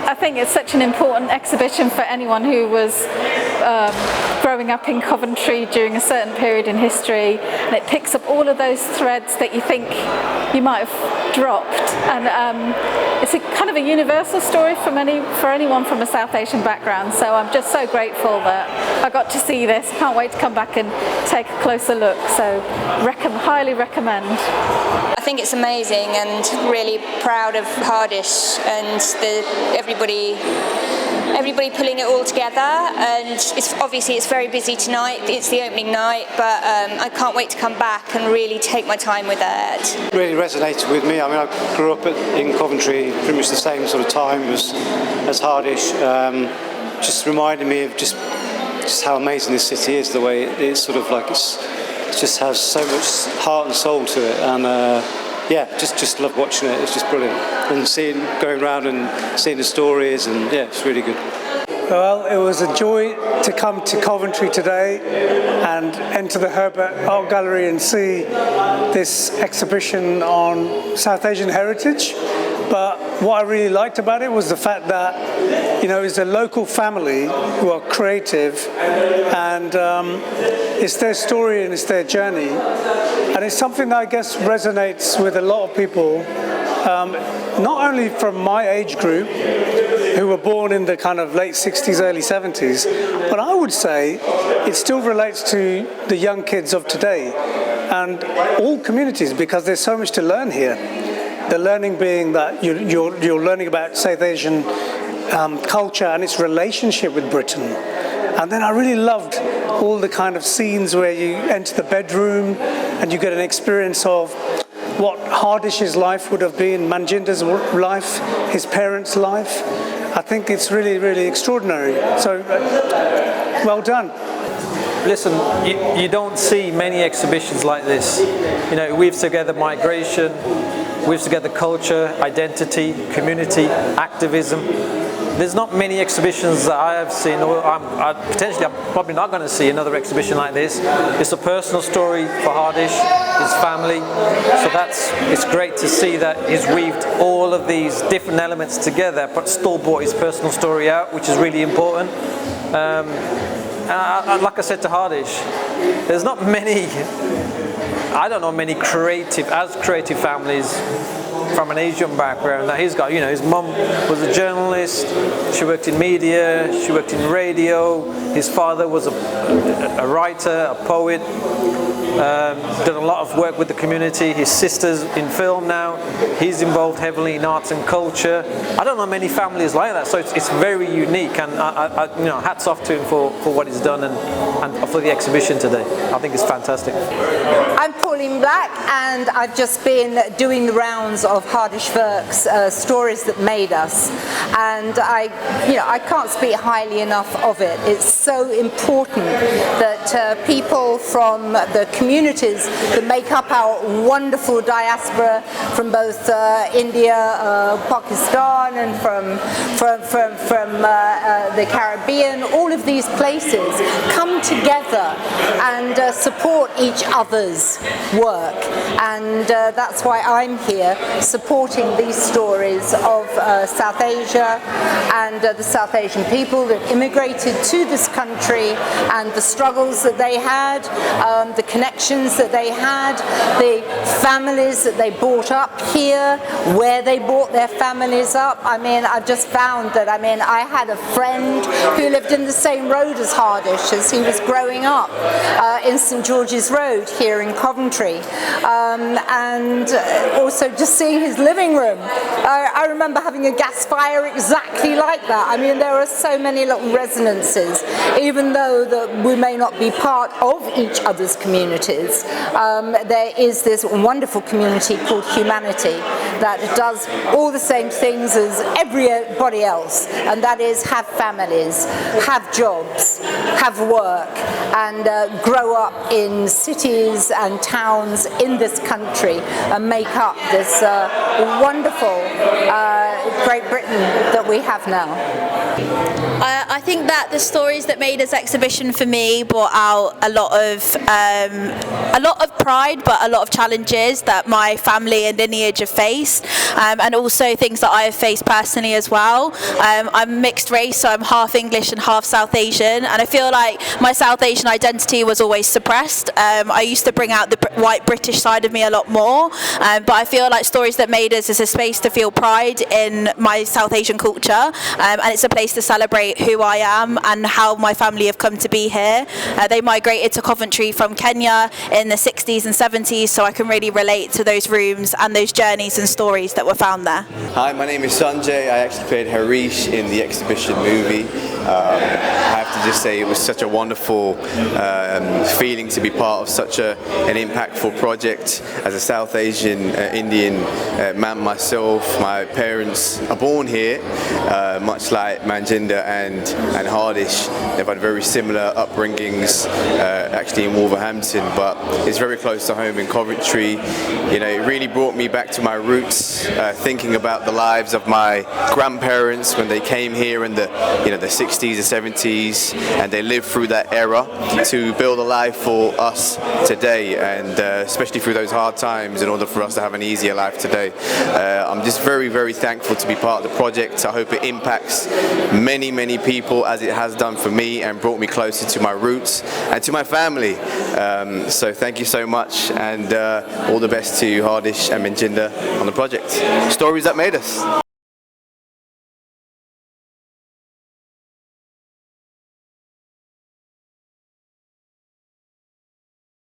I think it's such an important exhibition for anyone who was growing up in Coventry during a certain period in history, and it picks up all of those threads that you think you might have dropped, and it's a kind of a universal story for anyone from a South Asian background. So I'm just so grateful that I got to see this. Can't wait to come back and take a closer look. So highly recommend. I think it's amazing, and really proud of Hardish and everybody pulling it all together. And it's very busy tonight. It's the opening night, but I can't wait to come back and really take my time with it. Really resonated with me. I mean, I grew up in Coventry pretty much the same sort of time as Hardish. Just reminded me of just how amazing this city is. The way it's sort of like it just has so much heart and soul to it, and just love watching it. It's just brilliant, and going around and seeing the stories, and it's really good. Well, it was a joy to come to Coventry today and enter the Herbert Art Gallery and see this exhibition on South Asian heritage. But what I really liked about it was the fact that, it's a local family who are creative, and it's their story and it's their journey. And it's something that I guess resonates with a lot of people, not only from my age group, who were born in the kind of late 60s, early 70s, but I would say it still relates to the young kids of today and all communities, because there's so much to learn here. The learning being that you're learning about South Asian culture and its relationship with Britain. And then I really loved all the kind of scenes where you enter the bedroom and you get an experience of what Hardish's life would have been, Manjinder's life, his parents' life. I think it's really, really extraordinary. So, well done. Listen, you don't see many exhibitions like this. It weaves together migration, weaves together culture, identity, community, activism. There's not many exhibitions that I have seen, or I'm probably not going to see another exhibition like this. It's a personal story for Hardish, his family. So it's great to see that he's weaved all of these different elements together, but still brought his personal story out, which is really important. Like I said to Hardish, there's not many, I don't know many creative families from an Asian background that he's got. His mum was a journalist, she worked in media, she worked in radio, his father was a writer, a poet, done a lot of work with the community, his sister's in film now, he's involved heavily in arts and culture. I don't know many families like that, so it's very unique, and hats off to him for what he's done and for the exhibition today. I think it's fantastic. I'm Pauline Black, and I've just been doing the rounds of Hardish Works, Stories That Made Us, and I can't speak highly enough of it. It's so important that people from the communities that make up our wonderful diaspora from both India, Pakistan, and from the Caribbean, all of these places come together and support each other's work, and that's why I'm here supporting these stories of South Asia and the South Asian people that immigrated to this country, and the struggles that they had, the connections that they had, the families that they brought up here, where they brought their families up. I've just found that, I had a friend who lived in the same road as Hardish as he was growing up, in St George's Road here in Coventry, and also just seeing his living room. I remember having a gas fire exactly like that. There are so many little resonances, even though that we may not be part of each other's communities. There is this wonderful community called Humanity that does all the same things as everybody else, and that is have families, have jobs, have work, and grow up in cities and towns in this country and make up this wonderful Great Britain that we have now. I think that the Stories That Made Us exhibition for me brought out a lot of pride, but a lot of challenges that my family and lineage have faced, and also things that I have faced personally as well. I'm mixed race, so I'm half English and half South Asian, and I feel like my South Asian identity was always suppressed. I used to bring out the white British side of me a lot more, but I feel like Stories That Made Us is a space to feel pride in my South Asian culture, and it's a place to celebrate who I am and how my family have come to be here. They migrated to Coventry from Kenya in the 60s and 70s, so I can really relate to those rooms and those journeys and stories that were found there. Hi, my name is Sanjay. I actually played Harish in the exhibition movie. I have to just say it was such a wonderful feeling to be part of such an impactful project. As a South Asian Indian man myself, my parents are born here, much like Manjinder and Hardish. They've had very similar upbringings, actually in Wolverhampton, but it's very close to home in Coventry. You know, it really brought me back to my roots, thinking about the lives of my grandparents when they came here in the 60s and 70s, and they lived through that era to build a life for us today, and especially through those hard times in order for us to have an easier life today. I'm just very, very thankful to be part of the project. I hope it impacts many, many people as it has done for me and brought me closer to my roots and to my family. So thank you so much, and all the best to Hardish and Manjinder on the project. Stories That Made Us.